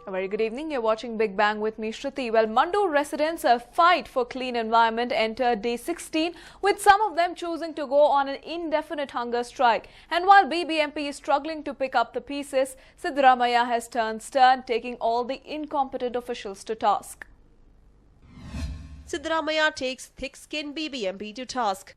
A very good evening. You're watching Big Bang with me, Shruti. Well, Mandur residents fight for clean environment entered day 16, with some of them choosing to go on an indefinite hunger strike. And while BBMP is struggling to pick up the pieces, Siddaramaiah has turned stern, taking all the incompetent officials to task. Siddaramaiah takes thick-skinned BBMP to task.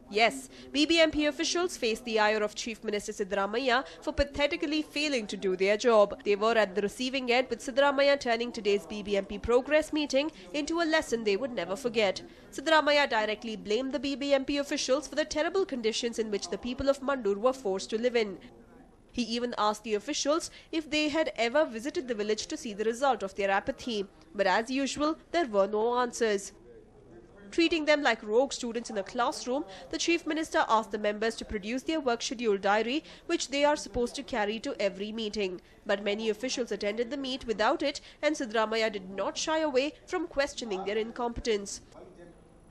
Yes, BBMP officials faced the ire of Chief Minister Siddaramaiah for pathetically failing to do their job. They were at the receiving end, with Siddaramaiah turning today's BBMP progress meeting into a lesson they would never forget. Siddaramaiah directly blamed the BBMP officials for the terrible conditions in which the people of Mandur were forced to live in. He even asked the officials if they had ever visited the village to see the result of their apathy. But as usual, there were no answers. Treating them like rogue students in a classroom, the Chief Minister asked the members to produce their work schedule diary, which they are supposed to carry to every meeting. But many officials attended the meet without it, and Siddaramaiah did not shy away from questioning their incompetence.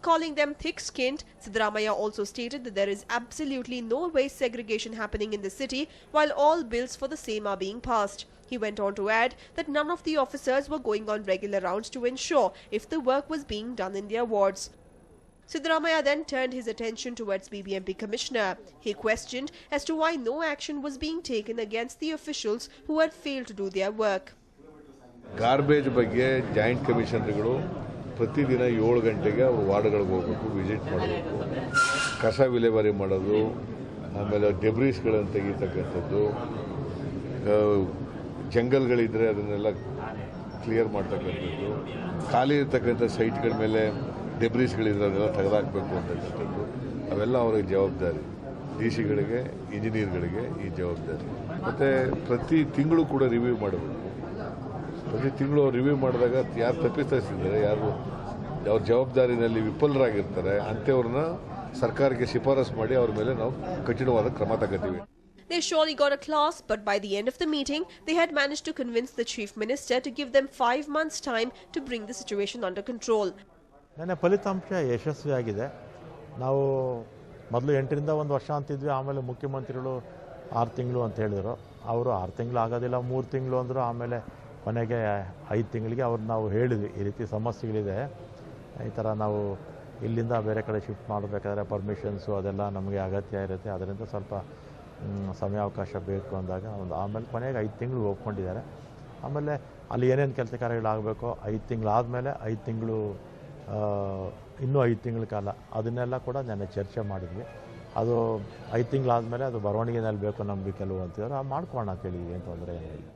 Calling them thick-skinned, Siddaramaiah also stated that there is absolutely no waste segregation happening in the city, while all bills for the same are being passed. He went on to add that none of the officers were going on regular rounds to ensure if the work was being done in their wards. Siddaramaiah then turned his attention towards BBMP Commissioner. He questioned as to why no action was being taken against the officials who had failed to do their work. Garbage ಬಗ್ಗೆ joint ಕಮಿಷನರ್ಗಳು ಪ್ರತಿದಿನ 7 ಗಂಟೆಗೆ ಅವರು ವಾರ್ಡ್ಗಳಿಗೆ ಹೋಗಬೇಕು, visit ಮಾಡಬೇಕು, ಕಸ ವಿಲೇವಾರಿ ಮಾಡೋದು, ಆಮೇಲೆ ಡೆಬ್ರೀಸ್ಗಳನ್ನು ತೆಗಿತಕ್ಕಂಥದ್ದು, ಜಂಗಲ್ಗಳಿದ್ರೆ ಅದನ್ನೆಲ್ಲ ಕ್ಲಿಯರ್ ಮಾಡ್ತಕ್ಕಂಥದ್ದು, ಖಾಲಿ ಇರ್ತಕ್ಕಂಥ ಸೈಟ್ಗಳ ಮೇಲೆ ಡೆಬ್ರೀಸ್ಗಳಿದ್ರೆ ಅದನ್ನೆಲ್ಲ ತೆಗೆದಾಕಬೇಕು ಅಂತಕ್ಕಂಥದ್ದು, ಅವೆಲ್ಲ ಅವ್ರಿಗೆ ಜವಾಬ್ದಾರಿ. ಡಿಸಿಗಳಿಗೆ, ಇಂಜಿನಿಯರ್ಗಳಿಗೆ ಈ ಜವಾಬ್ದಾರಿ. ಮತ್ತು ಪ್ರತಿ ತಿಂಗಳು ಕೂಡ ರಿವ್ಯೂ ಮಾಡಬೇಕು. ಪ್ರತಿ ತಿಂಗಳು ರಿವ್ಯೂ ಮಾಡಿದಾಗ ಯಾರು ತಪ್ಪಿಸ್ತಿದ್ದಾರೆ, ಯಾರು ಅವ್ರ ಜವಾಬ್ದಾರಿನಲ್ಲಿ ವಿಫಲರಾಗಿರ್ತಾರೆ ಅಂಥವ್ರನ್ನ ಸರ್ಕಾರಕ್ಕೆ ಶಿಫಾರಸು ಮಾಡಿ ಅವ್ರ ಮೇಲೆ ನಾವು ಕಠಿಣವಾದ ಕ್ರಮ ತಗೋತೀವಿ. They surely got a class, but by the end of the meeting, they had managed to convince the Chief Minister to give them 5 months' time to bring the situation under control. ನನ್ನ ಫಲಿತಾಂಶ ಯಶಸ್ವಿಯಾಗಿದೆ. ನಾವು ಮೊದಲು 8ರಿಂದ 1 ವರ್ಷ ಅಂತಿದ್ವಿ, ಆಮೇಲೆ ಮುಖ್ಯಮಂತ್ರಿಗಳು 6 ತಿಂಗಳು ಅಂತ ಹೇಳಿದರು. ಅವರು 6 ತಿಂಗಳು ಆಗೋದಿಲ್ಲ, 3 ತಿಂಗಳು ಅಂದರು. ಆಮೇಲೆ ಕೊನೆಗೆ 5 ತಿಂಗಳಿಗೆ ನಾವು ಹೇಳಿದ್ವಿ, ಈ ರೀತಿ ಸಮಸ್ಯೆಗಳಿದೆ, ಈ ಥರ ನಾವು ಇಲ್ಲಿಂದ ಬೇರೆ ಕಡೆ ಶಿಫ್ಟ್ ಮಾಡಬೇಕಾದ್ರೆ ಪರ್ಮಿಷನ್ಸು ಅದೆಲ್ಲ ನಮಗೆ ಅಗತ್ಯ ಇರುತ್ತೆ, ಅದರಿಂದ ಸ್ವಲ್ಪ ಸಮಯಾವಕಾಶ ಬೇಕು ಅಂದಾಗ ಆಮೇಲೆ ಕೊನೆಗೆ 5 ತಿಂಗಳು ಒಪ್ಕೊಂಡಿದ್ದಾರೆ. ಆಮೇಲೆ ಅಲ್ಲಿ ಏನೇನು ಕೆಲಸ ಕಾರ್ಯಗಳಾಗಬೇಕೋ 5 ತಿಂಗಳಾದಮೇಲೆ 5 ತಿಂಗಳು ಇನ್ನೂ 5 ತಿಂಗಳ ಕಾಲ ಅದನ್ನೆಲ್ಲ ಕೂಡ ನಾನು ಚರ್ಚೆ ಮಾಡಿದ್ವಿ. ಅದು 5 ತಿಂಗಳಾದಮೇಲೆ ಅದು ಬರವಣಿಗೆನಲ್ಲಿ ಬೇಕು ನಮಗೆ ಕೆಲವು ಅಂತಿದ್ದಾರೆ, ಮಾಡ್ಕೊಳ್ಳೋಣ ಅಂತ ಹೇಳಿದ್ವಿ, ಏನು ತೊಂದರೆ ಏನಿಲ್ಲ.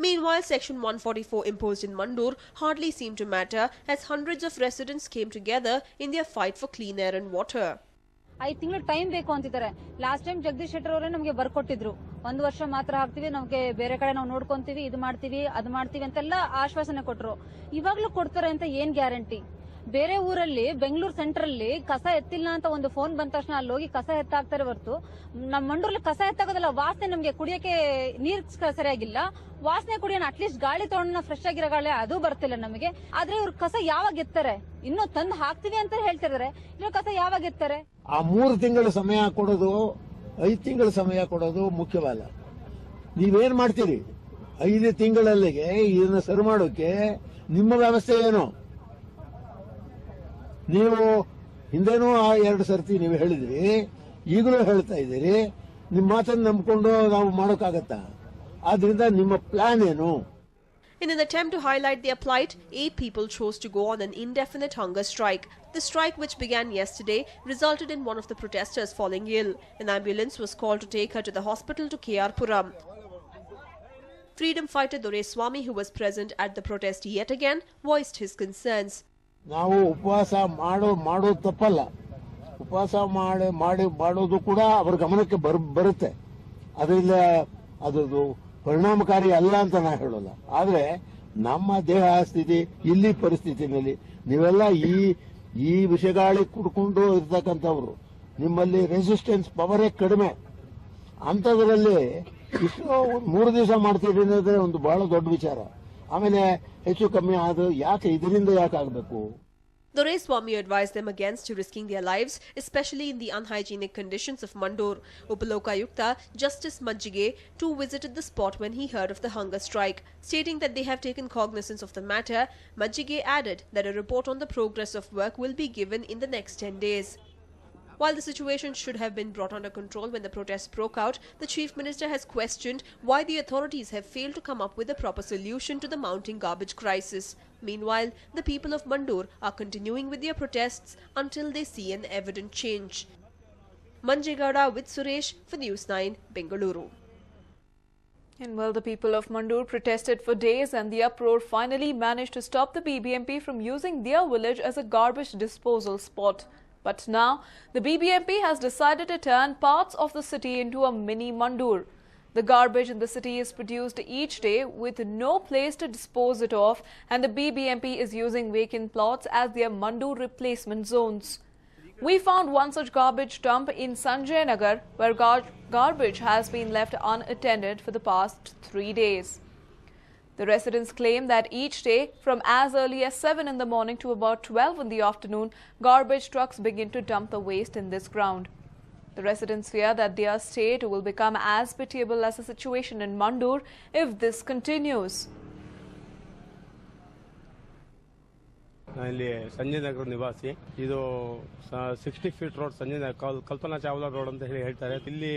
Meanwhile, Section 144 imposed in Mandur hardly seemed to matter, as hundreds of residents came together in their fight for clean air and water. 5 ತಿಂಗಳು ಟೈಮ್ ಬೇಕು ಅಂತಿದ್ದಾರೆ. ಲಾಸ್ಟ್ ಟೈಮ್ ಜಗದೀಶ್ ಶೆಟ್ಟರ್ ಅವರೇ ನಮಗೆ ಬರ್ಕೊಟ್ಟಿದ್ರು, 1 ವರ್ಷ ಮಾತ್ರ ಹಾಕ್ತಿವಿ, ನಮಗೆ ಬೇರೆ ಕಡೆ ನಾವು ನೋಡ್ಕೊಂತೀವಿ, ಇದು ಮಾಡ್ತೀವಿ ಅದು ಮಾಡ್ತೀವಿ ಅಂತೆಲ್ಲ ಆಶ್ವಾಸನೆ ಕೊಟ್ಟರು. ಇವಾಗ್ಲೂ ಕೊಡ್ತಾರೆ ಅಂತ ಏನ್ ಗ್ಯಾರಂಟಿ? ಬೇರೆ ಊರಲ್ಲಿ ಬೆಂಗಳೂರು ಸೆಂಟ್ರಲ್ಲಿ ಕಸ ಎತ್ತಿಲ್ಲ ಅಂತ ಒಂದು ಫೋನ್ ಬಂದ ತಕ್ಷಣ ಅಲ್ಲಿ ಹೋಗಿ ಕಸ ಎತ್ತಾಕ್ತಾರೆ ಹೊರತು ನಮ್ಮ ಮಂಡೂರಲ್ಲಿ ಕಸ ಎತ್ತಾಗೋದಲ್ಲ. ವಾಸನೆ, ನಮಗೆ ಕುಡಿಯಕ್ಕೆ ನೀರ್ ಸರಿಯಾಗಿಲ್ಲ, ವಾಸನೆ ಕುಡಿಯೋಣ, ಅಟ್ಲೀಸ್ಟ್ ಗಾಳಿ ತಗೊಂಡ ಫ್ರೆಶ್ ಆಗಿರೋ ಗಾಳಿ ಅದು ಬರ್ತಿಲ್ಲ ನಮಗೆ. ಆದ್ರೆ ಇವ್ರು ಕಸ ಯಾವಾಗ ಎತ್ತಾರೆ? ಇನ್ನೂ ತಂದು ಹಾಕ್ತಿವಿ ಅಂತ ಹೇಳ್ತಿದ್ದಾರೆ, ಇನ್ನು ಕಸ ಯಾವಾಗ ಎತ್ತಾರೆ? ಆ 3 ತಿಂಗಳ ಸಮಯ ಕೊಡೋದು, 5 ತಿಂಗಳ ಸಮಯ ಕೊಡೋದು ಮುಖ್ಯವಲ್ಲ. ನೀವೇನ್ ಮಾಡ್ತೀರಿ 5 ತಿಂಗಳಲ್ಲಿಗೆ ಇದನ್ನ ಸರಿ ಮಾಡೋಕೆ? ನಿಮ್ಮ ವ್ಯವಸ್ಥೆ ಏನು? ನೀವು ಹಿಂದೇನೂ 2 ಸರ್ತಿ ನೀವು ಹೇಳಿದ್ರಿ, ಈಗಲೂ ಹೇಳ್ತಾ ಇದ್ದೀರಿ. ನಿಮ್ಮ ಮಾತನ್ನು ನಂಬಿಕೊಂಡು ನಾವು ಮಾಡೋಕ್ಕಾಗತ್ತಾ? ಆದ್ರಿಂದ ನಿಮ್ಮ ಪ್ಲಾನ್ ಏನು? In an attempt to highlight their plight, 8 people chose to go on an indefinite hunger strike. The strike, which began yesterday, resulted in one of the protesters falling ill. An ambulance was called to take her to the hospital to KR Puram. Freedom fighter Doreswamy, who was present at the protest yet again, voiced his concerns. ನಾವು ಉಪವಾಸ ಮಾಡೋದು ತಪ್ಪಲ್ಲ, ಉಪವಾಸ ಮಾಡೋದು ಕೂಡ ಅವ್ರ ಗಮನಕ್ಕೆ ಬರುತ್ತೆ. ಅದರಿಂದ ಅದರದ್ದು ಪರಿಣಾಮಕಾರಿ ಅಲ್ಲ ಅಂತ ನಾ ಹೇಳೋಲ್ಲ. ಆದ್ರೆ ನಮ್ಮ ದೇಹ ಸ್ಥಿತಿ, ಇಲ್ಲಿ ಪರಿಸ್ಥಿತಿನಲ್ಲಿ ನೀವೆಲ್ಲ ಈ ವಿಷಗಾಳಿ ಕುಡ್ಕೊಂಡು ಇರ್ತಕ್ಕಂಥವ್ರು, ನಿಮ್ಮಲ್ಲಿ ರೆಸಿಸ್ಟೆನ್ಸ್ ಪವರೇ ಕಡಿಮೆ. ಅಂಥದ್ರಲ್ಲಿ ಇಷ್ಟು 3 ದಿವಸ ಮಾಡ್ತೀರಿ ಅನ್ನೋದ್ರೆ ಒಂದು ಬಹಳ ದೊಡ್ಡ ವಿಚಾರ. ಆಮೇಲೆ ಹೆಚ್ಚು ಕಮ್ಮಿ ಅದು ಯಾಕೆ, ಇದರಿಂದ ಯಾಕೆ ಆಗಬೇಕು? Doraiswamy advised them against risking their lives, especially in the unhygienic conditions of Mandur. Upalokayukta Justice Majjige too visited the spot when he heard of the hunger strike. Stating that they have taken cognizance of the matter, Majjige added that a report on the progress of work will be given in the next 10 days. While the situation should have been brought under control when the protests broke out, the Chief Minister has questioned why the authorities have failed to come up with a proper solution to the mounting garbage crisis. Meanwhile, the people of Mandur are continuing with their protests until they see an evident change. Manjegada with Suresh for News9, Bengaluru. And well, the people of Mandur protested for days, and the uproar finally managed to stop the BBMP from using their village as a garbage disposal spot. But now, the BBMP has decided to turn parts of the city into a mini Mandur. The garbage in the city is produced each day with no place to dispose it of, and the BBMP is using vacant plots as their Mandur replacement zones. We found one such garbage dump in Sanjay Nagar, where garbage has been left unattended for the past 3 days. The residents claim that each day, from as early as 7 in the morning to about 12 in the afternoon, garbage trucks begin to dump the waste in this ground. The residents fear that their state will become as pitiable as the situation in Mandur if this continues. ಇಲ್ಲಿ ಸಂಜಯ್ ನಗರ ನಿವಾಸಿ. ಇದು 60 feet road Sanjay ನಗರ Kalpana Chawla road ಅಂತ ಹೇಳ್ತಾರೆ. ಇಲ್ಲಿ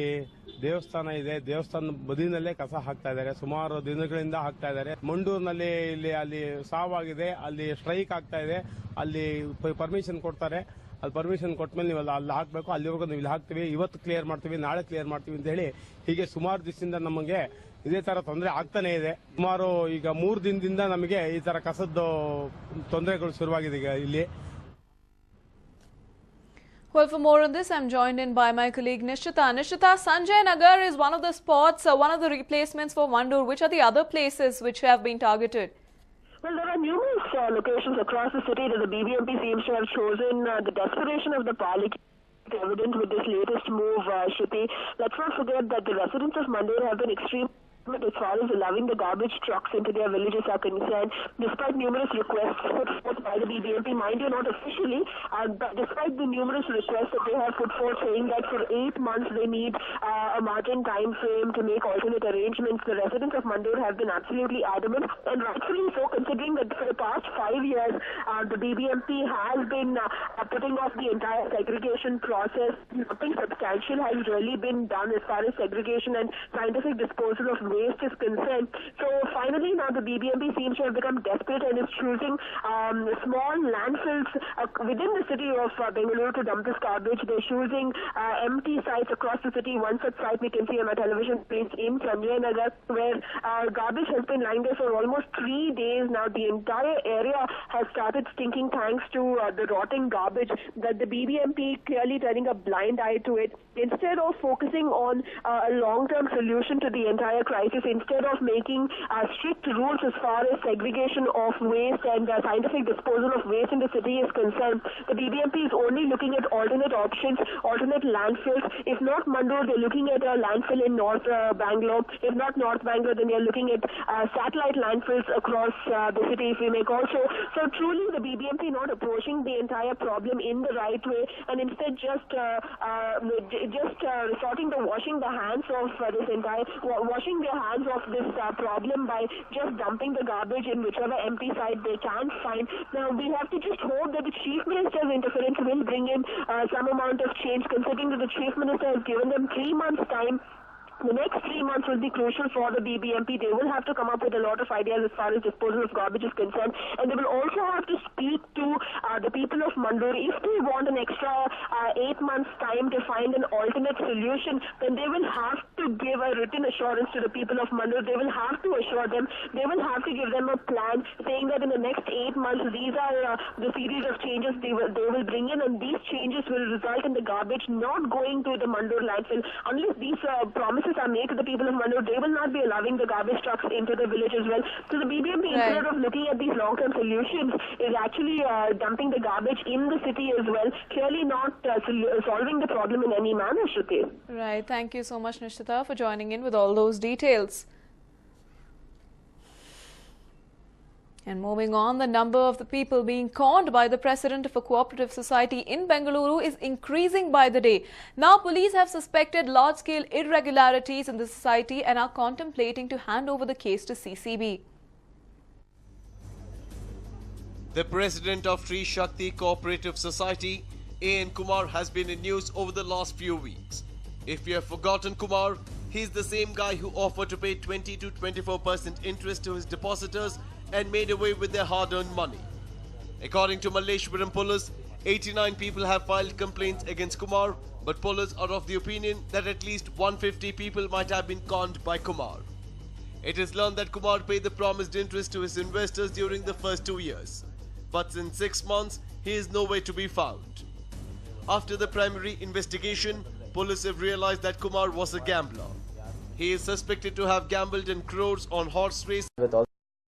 ದೇವಸ್ಥಾನ ಇದೆ, ದೇವಸ್ಥಾನ ಬದಿನಲ್ಲೇ ಕಸ ಹಾಕ್ತಾ ಇದ್ದಾರೆ. ಸುಮಾರು ದಿನಗಳಿಂದ ಹಾಕ್ತಾ ಇದ್ದಾರೆ. ಮಂಡೂರಿನಲ್ಲಿ ಅಲ್ಲಿ ಸಾವಾಗಿದೆ, ಅಲ್ಲಿ ಸ್ಟ್ರೈಕ್ ಆಗ್ತಾ ಇದೆ. ಅಲ್ಲಿ ಪರ್ಮಿಷನ್ ಕೊಡ್ತಾರೆ. ಅಲ್ಲಿ ಪರ್ಮಿಷನ್ ಕೊಟ್ಟ ಮೇಲೆ ನೀವು ಅಲ್ಲಿ ಹಾಕಬೇಕು, ಅಲ್ಲಿವರೆಗೂ ನೀವು ಇಲ್ಲಿ ಹಾಕ್ತೀವಿ, ಇವತ್ತು ಕ್ಲಿಯರ್ ಮಾಡ್ತೀವಿ, ನಾಳೆ ಕ್ಲಿಯರ್ ಮಾಡ್ತೀವಿ ಅಂತ ಹೇಳಿ ಹೀಗೆ ಸುಮಾರು ದಿವಸದಿಂದ ನಮಗೆ ಇದೇ ತರ ತೊಂದರೆ ಆಗ್ತಾನೆ ಇದೆ. ಸುಮಾರು ಈಗ 3 ದಿನದಿಂದ ನಮಗೆ ಈ ತರ ಕಸದ ತೊಂದರೆಗಳು ಶುರುವಾಗಿದೆ ಈಗ ಇಲ್ಲಿ. Well, for more on this, I'm joined in by my colleague Nishita. Nishita, Sanjay Nagar is one of the spots, one of the replacements for Mandur. Which are the other places which have been targeted? Well, there are numerous locations across the city that the BBMP seems to have chosen. The desperation of the Palik evident with this latest move, Shruti. Let's not forget that the residents of Mandur have been extreme as far as allowing the garbage trucks into their villages are concerned, despite numerous requests put forth by the BBMP, mind you, not officially, but despite the numerous requests that they have put forth saying that for 8 months they need a margin time frame to make alternate arrangements, the residents of Mandur have been absolutely adamant, and rightfully so, considering that for the past 5 years, the BBMP has been putting off the entire segregation process. Nothing substantial has really been done as far as segregation and scientific disposal of waste is concerned. So finally now the BBMP seems to have become desperate and is choosing small landfills within the city of Bengaluru to dump this garbage. They're choosing empty sites across the city. One such site we can see on our television screens in Sanjay Nagar, where garbage has been lying there for almost 3 days now. The entire area has started stinking thanks to the rotting garbage, that the BBMP clearly turning a blind eye to it. Instead of focusing on a long-term solution to the entire crisis, instead of making strict rules as far as segregation of waste and scientific disposal of waste in the city is concerned, the BBMP is only looking at alternate options, alternate landfills. If not Mandur, they're looking at a landfill in North Bangalore. If not North Bangalore, then they're looking at satellite landfills across the city, if we make also. So truly the BBMP not approaching the entire problem in the right way, and instead just resorting to washing the hands of washing their hands of this problem by just dumping the garbage in whichever empty site they can find. Now we have to just hope that the Chief Minister's interference will bring in some amount of change, considering that the Chief Minister has given them 3 months' time. The next 3 months will be crucial for the BBMP. They will have to come up with a lot of ideas as far as disposal of garbage is concerned, and they will also have to speak to the people of Mandur. If they want an extra 8 months' time to find an alternate solution, then they will have to give a written assurance to the people of Mandur. They will have to assure them. They will have to give them a plan saying that in the next 8 months, these are the series of changes they will bring in, and these changes will result in the garbage not going to the Mandur landfill. Unless these promises are made to the people of Mandur, they will not be allowing the garbage trucks into the village as well. So the BBMP, instead of looking at these long-term solutions, is actually dumping the garbage in the city as well, clearly not solving the problem in any manner, Shruti. Right. Thank you so much, Nishita, for joining in with all those details. And moving on, the number of the people being conned by the president of a cooperative society in Bengaluru is increasing by the day. Now, police have suspected large-scale irregularities in the society and are contemplating to hand over the case to CCB. The president of Sri Shakti Cooperative Society, A.N. Kumar, has been in news over the last few weeks. If you have forgotten Kumar, he's the same guy who offered to pay 20 to 24% interest to his depositors and made away with their hard-earned money. According to Malleshwaram police, 89 people have filed complaints against Kumar, but police are of the opinion that at least 150 people might have been conned by Kumar. It is learned that Kumar paid the promised interest to his investors during the first 2 years. But since 6 months, he is nowhere to be found. After the primary investigation, police have realized that Kumar was a gambler. He is suspected to have gambled in crores on horse race. With all